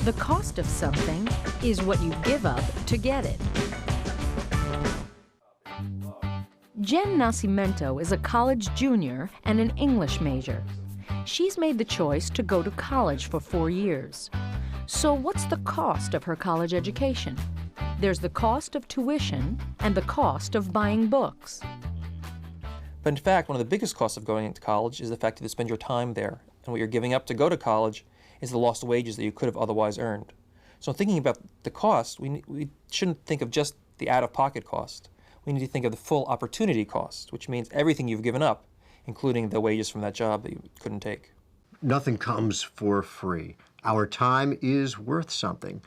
The cost of something is what you give up to get it. Jen Nascimento is a college junior and an English major. She's made the choice to go to college for 4 years. So what's the cost of her college education? There's the cost of tuition and the cost of buying books. But in fact, one of the biggest costs of going into college is the fact that you spend your time there, and what you're giving up to go to college is the lost wages that you could have otherwise earned. So in thinking about the cost, we shouldn't think of just the out-of-pocket cost. We need to think of the full opportunity cost, which means everything you've given up, including the wages from that job that you couldn't take. Nothing comes for free. Our time is worth something.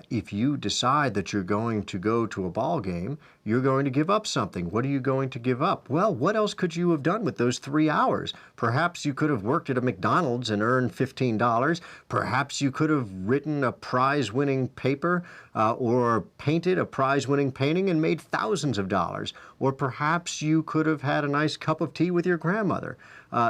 If you decide that you're going to go to a ball game, you're going to give up something. What are you going to give up? Well, what else could you have done with those 3 hours? Perhaps you could have worked at a McDonald's and earned $15. Perhaps you could have written a prize-winning paper or painted a prize-winning painting and made thousands of dollars. Or perhaps you could have had a nice cup of tea with your grandmother.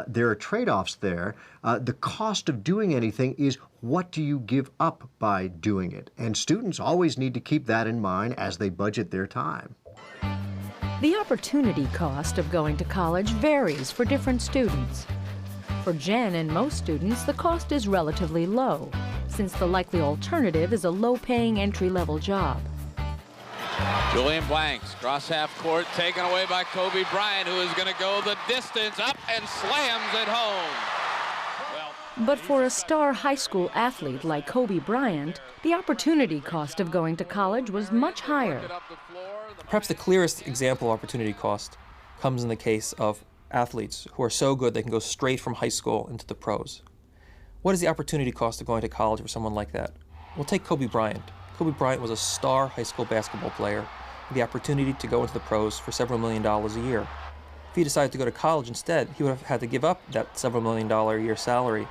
There are trade-offs there. The cost of doing anything is what do you give up by doing it? And students always need to keep that in mind as they budget their time. The opportunity cost of going to college varies for different students. For Jen and most students, the cost is relatively low, since the likely alternative is a low-paying entry-level job. Julian Blanks, cross half court, taken away by Kobe Bryant, who is going to go the distance up and slams it home. But for a star high school athlete like Kobe Bryant, the opportunity cost of going to college was much higher. Perhaps the clearest example of opportunity cost comes in the case of athletes who are so good they can go straight from high school into the pros. What is the opportunity cost of going to college for someone like that? We'll take Kobe Bryant. Kobe Bryant was a star high school basketball player with the opportunity to go into the pros for several $1 million a year. If he decided to go to college instead, he would have had to give up that several $1 million a year salary.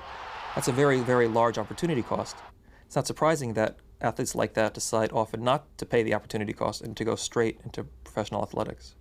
That's a very, very large opportunity cost. It's not surprising that athletes like that decide often not to pay the opportunity cost and to go straight into professional athletics.